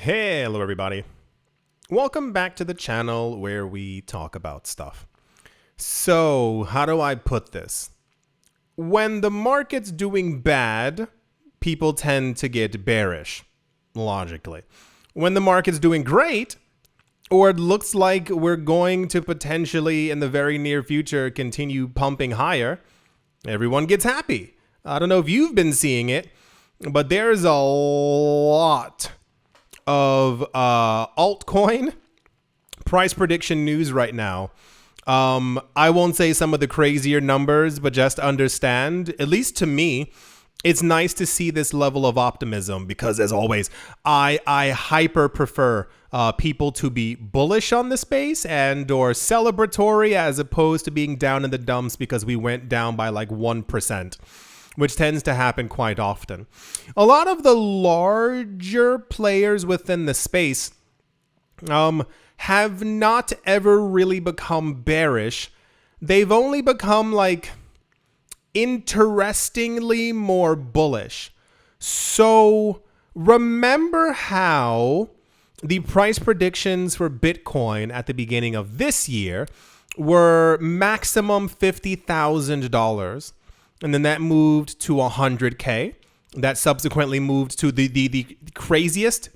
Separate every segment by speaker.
Speaker 1: Hello everybody. Welcome back to the channel where we talk about stuff. So, how do I put this? When the market's doing bad, people tend to get bearish, logically. When the market's doing great, or it looks like we're going to potentially, in the very near future, continue pumping higher, everyone gets happy. I don't know if you've been seeing it, but there's a lot of altcoin price prediction news right now. I won't say some of the crazier numbers, but just understand, at least to me, it's nice to see this level of optimism because, as always, I hyper prefer people to be bullish on the space and or celebratory as opposed to being down in the dumps because we went down by like 1%. Which tends to happen quite often. A lot of the larger players within the space have not ever really become bearish. They've only become like interestingly more bullish. So remember how the price predictions for Bitcoin at the beginning of this year were maximum $50,000. And then that moved to 100K. That subsequently moved to the craziest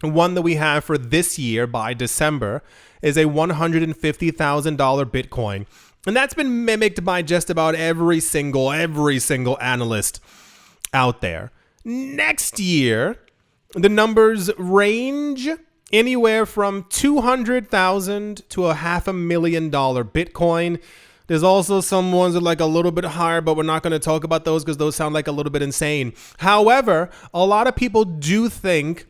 Speaker 1: one that we have for this year by December is a $150,000 Bitcoin. And that's been mimicked by just about every single analyst out there. Next year, the numbers range anywhere from $200,000 to a $500,000 Bitcoin. There's also some ones that are like a little bit higher, but we're not going to talk about those because those sound like a little bit insane. However, a lot of people do think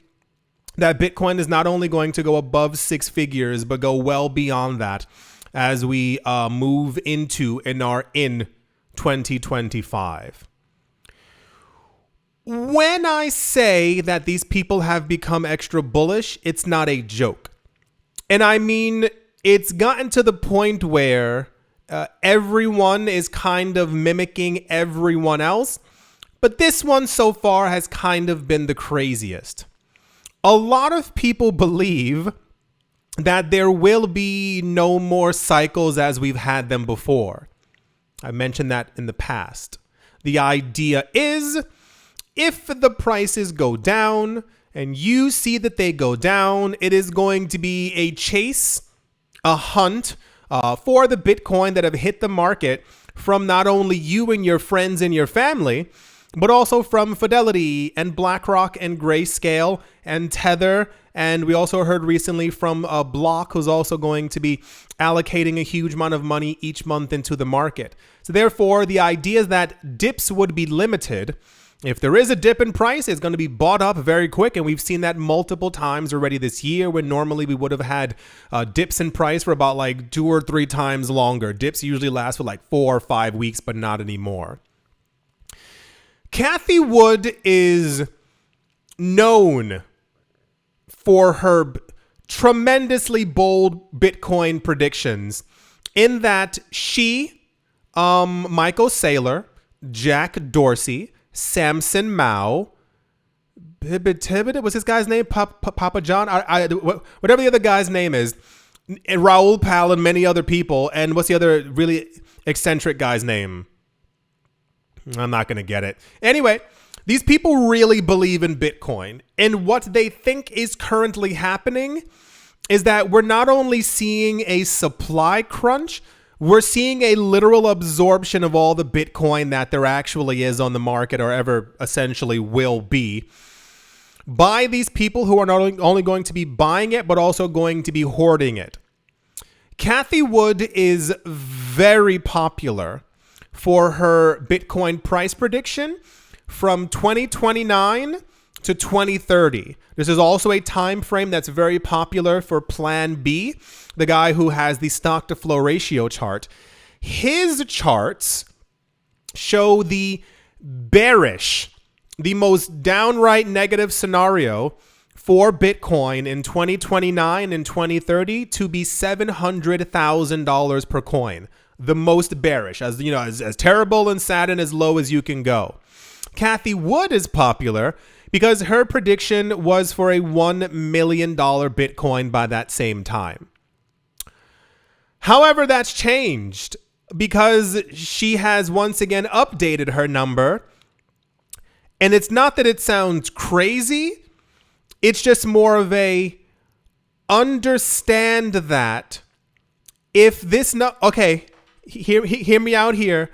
Speaker 1: that Bitcoin is not only going to go above six figures, but go well beyond that as we move into and are in 2025. When I say that these people have become extra bullish, it's not a joke. And I mean, it's gotten to the point where everyone is kind of mimicking everyone else, but this one so far has kind of been the craziest. A lot of people believe that there will be no more cycles as we've had them before. I mentioned that in the past. The idea is if the prices go down and you see that they go down, it is going to be a chase, a hunt, for the Bitcoin that have hit the market from not only you and your friends and your family, but also from Fidelity and BlackRock and Grayscale and Tether. And we also heard recently from Block, who's also going to be allocating a huge amount of money each month into the market. So therefore, the idea is that dips would be limited. If there is a dip in price, it's going to be bought up very quick. And we've seen that multiple times already this year when normally we would have had dips in price for about like 2 or 3 times longer. Dips usually last for like 4 or 5 weeks, but not anymore. Cathie Wood is known for her tremendously bold Bitcoin predictions in that she, Michael Saylor, Jack Dorsey, Samson Mao, Tibbet, what's this guy's name? Papa John? Whatever the other guy's name is. Raoul Pal and many other people. And what's the other really eccentric guy's name? I'm not going to get it. Anyway, these people really believe in Bitcoin. And what they think is currently happening is that we're not only seeing a supply crunch, we're seeing a literal absorption of all the Bitcoin that there actually is on the market or ever essentially will be by these people who are not only going to be buying it, but also going to be hoarding it. Cathie Wood is very popular for her Bitcoin price prediction from 2029 to 2030. This is also a time frame that's very popular for Plan B, the guy who has the stock to flow ratio chart. His charts show the bearish, the most downright negative scenario for Bitcoin in 2029 and 2030 to be $700,000 per coin. The most bearish, as you know, as terrible and sad and as low as you can go. Cathie Wood is popular because her prediction was for a $1 million Bitcoin by that same time. However, that's changed because she has once again updated her number. And it's not that it sounds crazy. It's just more of a understand that if this okay, hear me out here.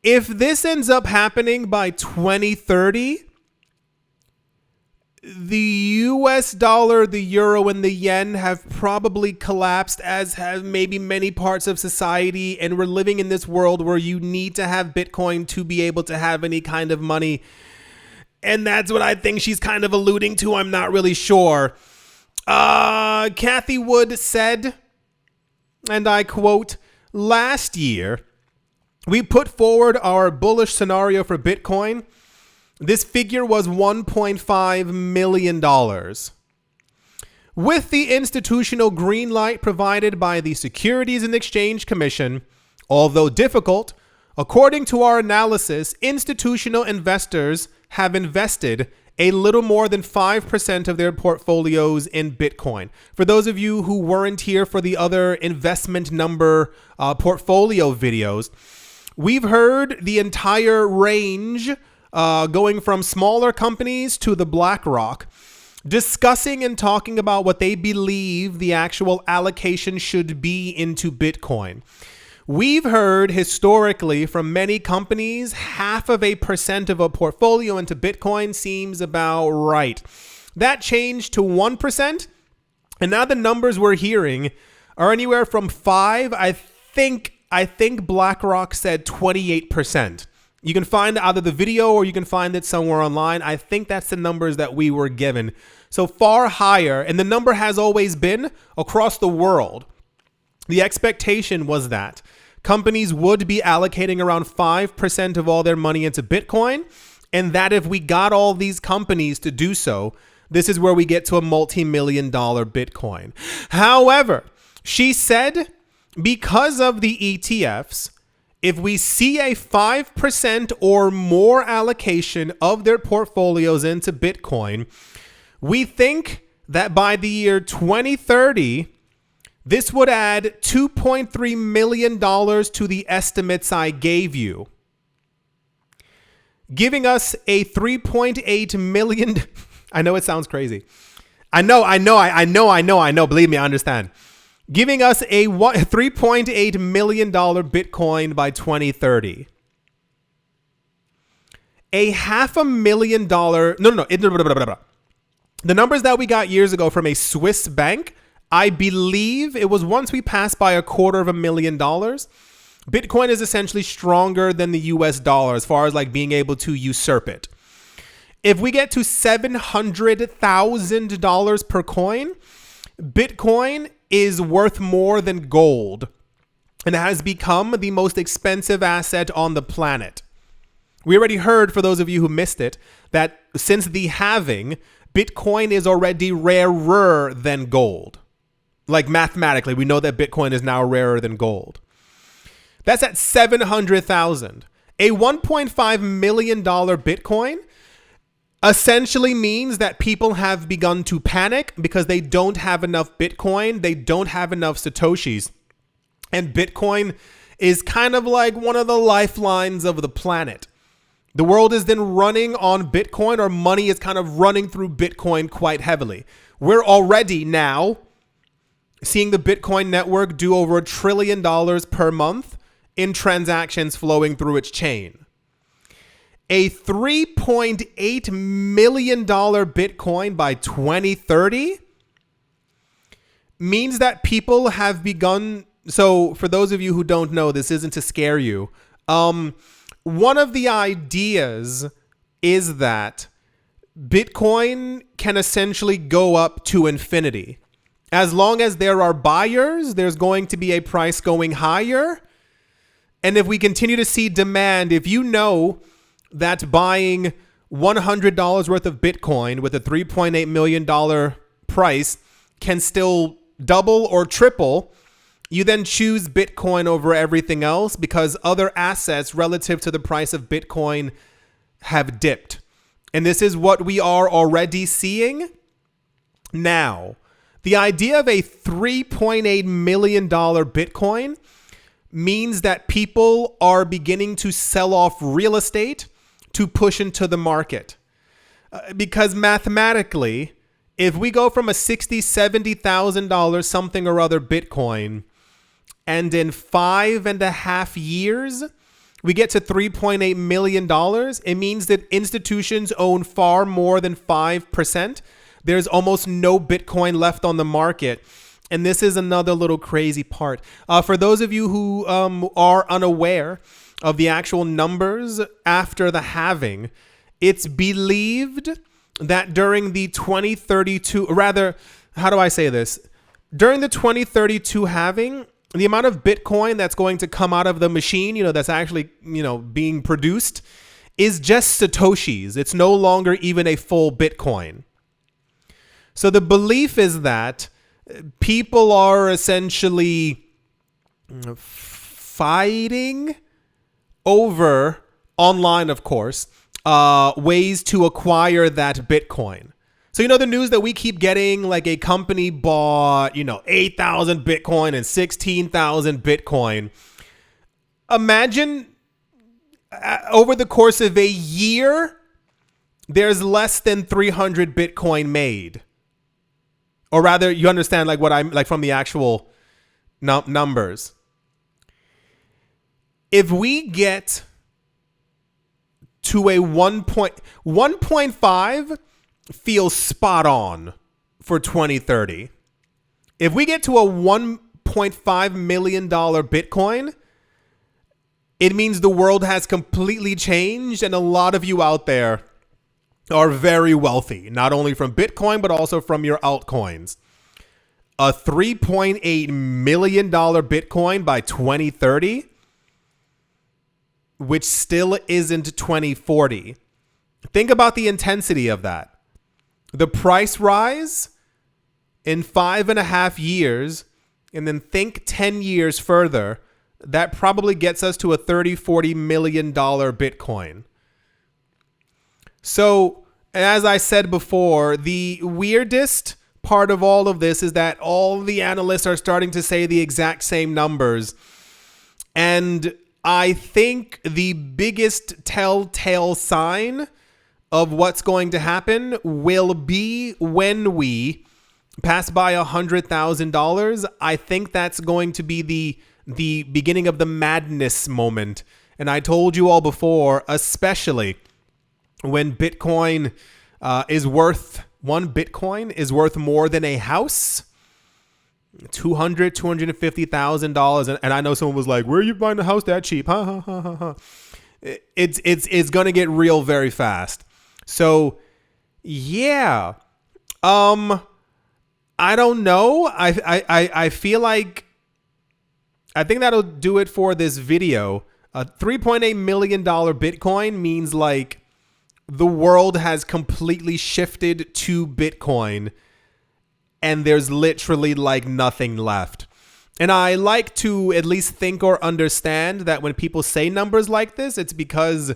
Speaker 1: If this ends up happening by 2030, the US dollar, the euro, and the yen have probably collapsed, as have maybe many parts of society. And we're living in this world where you need to have Bitcoin to be able to have any kind of money. And that's what I think she's kind of alluding to. I'm not really sure. Kathy Wood said, and I quote, "Last year, we put forward our bullish scenario for Bitcoin. This figure was $1.5 million. With the institutional green light provided by the Securities and Exchange Commission, although difficult, according to our analysis, institutional investors have invested a little more than 5% of their portfolios in Bitcoin." For those of you who weren't here for the other investment number portfolio videos, we've heard the entire range going from smaller companies to the BlackRock, discussing and talking about what they believe the actual allocation should be into Bitcoin. We've heard historically from many companies, 0.5% of a portfolio into Bitcoin seems about right. That changed to 1%. And now the numbers we're hearing are anywhere from 5. I think BlackRock said 28%. You can find either the video or you can find it somewhere online. I think that's the numbers that we were given. So far higher. And the number has always been across the world. The expectation was that companies would be allocating around 5% of all their money into Bitcoin, and that if we got all these companies to do so, this is where we get to a multi-million-dollar Bitcoin. However, she said because of the ETFs, if we see a 5% or more allocation of their portfolios into Bitcoin, we think that by the year 2030, this would add $2.3 million to the estimates I gave you, giving us a 3.8 million. I know it sounds crazy. I know. Believe me, I understand. Giving us a $3.8 million Bitcoin by 2030. A $500,000. No. The numbers that we got years ago from a Swiss bank, I believe it was once we passed by $250,000. Bitcoin is essentially stronger than the US dollar as far as like being able to usurp it. If we get to $700,000 per coin, Bitcoin is worth more than gold and has become the most expensive asset on the planet. We already heard, for those of you who missed it, that since the halving, Bitcoin is already rarer than gold. Like mathematically, we know that Bitcoin is now rarer than gold. That's at 700,000. A $1.5 million Bitcoin essentially means that people have begun to panic because they don't have enough Bitcoin. They don't have enough Satoshis. And Bitcoin is kind of like one of the lifelines of the planet. The world is then running on Bitcoin, or money is kind of running through Bitcoin quite heavily. We're already now seeing the Bitcoin network do over $1 trillion per month in transactions flowing through its chain. A $3.8 million Bitcoin by 2030 means that people have begun. So for those of you who don't know, this isn't to scare you. One of the ideas is that Bitcoin can essentially go up to infinity. As long as there are buyers, there's going to be a price going higher. And if we continue to see demand, if you know that buying $100 worth of Bitcoin with a $3.8 million price can still double or triple, you then choose Bitcoin over everything else because other assets relative to the price of Bitcoin have dipped. And this is what we are already seeing now. The idea of a $3.8 million Bitcoin means that people are beginning to sell off real estate to push into the market. Because mathematically, if we go from a $60,000, $70,000 something or other Bitcoin, and in 5.5 years, we get to $3.8 million, it means that institutions own far more than 5%. There's almost no Bitcoin left on the market. And this is another little crazy part. For those of you who are unaware of the actual numbers after the halving, it's believed that during the 2032, rather, how do I say this? During the 2032 halving, the amount of Bitcoin that's going to come out of the machine, that's actually, being produced is just Satoshis. It's no longer even a full Bitcoin. So the belief is that people are essentially fighting over, online of course, ways to acquire that Bitcoin. So the news that we keep getting, like a company bought, 8,000 Bitcoin and 16,000 Bitcoin. Imagine over the course of a year, there's less than 300 Bitcoin made. Or rather, you understand like what I'm like from the actual numbers. If we get to a 1.5 feels spot on for 2030. If we get to a $1.5 million Bitcoin, it means the world has completely changed, and a lot of you out there are very wealthy, not only from Bitcoin, but also from your altcoins. A $3.8 million Bitcoin by 2030, which still isn't 2040. Think about the intensity of that. The price rise in 5.5 years, and then think 10 years further, that probably gets us to a $30-40 million Bitcoin. So, as I said before, the weirdest part of all of this is that all the analysts are starting to say the exact same numbers. And I think the biggest telltale sign of what's going to happen will be when we pass by $100,000. I think that's going to be the beginning of the madness moment. And I told you all before, especially when Bitcoin one Bitcoin is worth more than a house, $250,000. And I know someone was like, where are you buying a house that cheap? It's going to get real very fast. So, yeah, I don't know. I feel like, I think that'll do it for this video. A $3.8 million Bitcoin means like the world has completely shifted to Bitcoin and there's literally like nothing left. And I like to at least think or understand that when people say numbers like this, it's because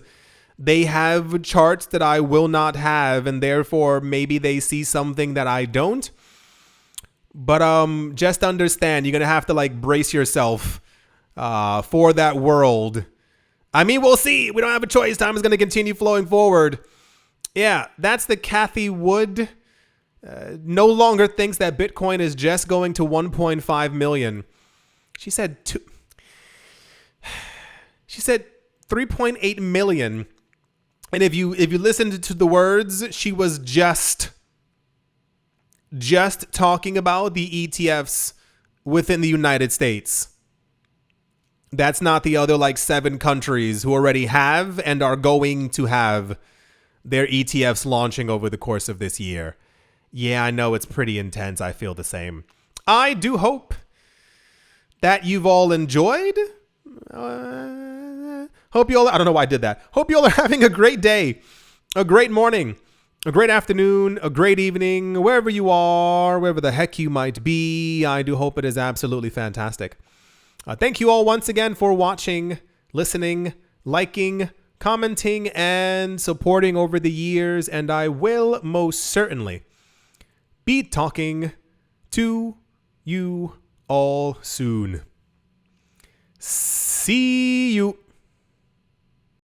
Speaker 1: they have charts that I will not have, and therefore maybe they see something that I don't. But just understand, you're going to have to like brace yourself for that world. I mean, we'll see. We don't have a choice. Time is going to continue flowing forward. Yeah, that's the Kathy Wood. No longer thinks that Bitcoin is just going to 1.5 million. She said 3.8 million. And if you listened to the words, she was just talking about the ETFs within the United States. That's not the other like 7 countries who already have and are going to have their ETFs launching over the course of this year. Yeah, I know it's pretty intense. I feel the same. I do hope that you've all enjoyed. Hope you all, I don't know why I did that. Hope you all are having a great day, a great morning, a great afternoon, a great evening, wherever you are, wherever the heck you might be. I do hope it is absolutely fantastic. Thank you all once again for watching, listening, liking, commenting and supporting over the years, and I will most certainly be talking to you all soon. See you.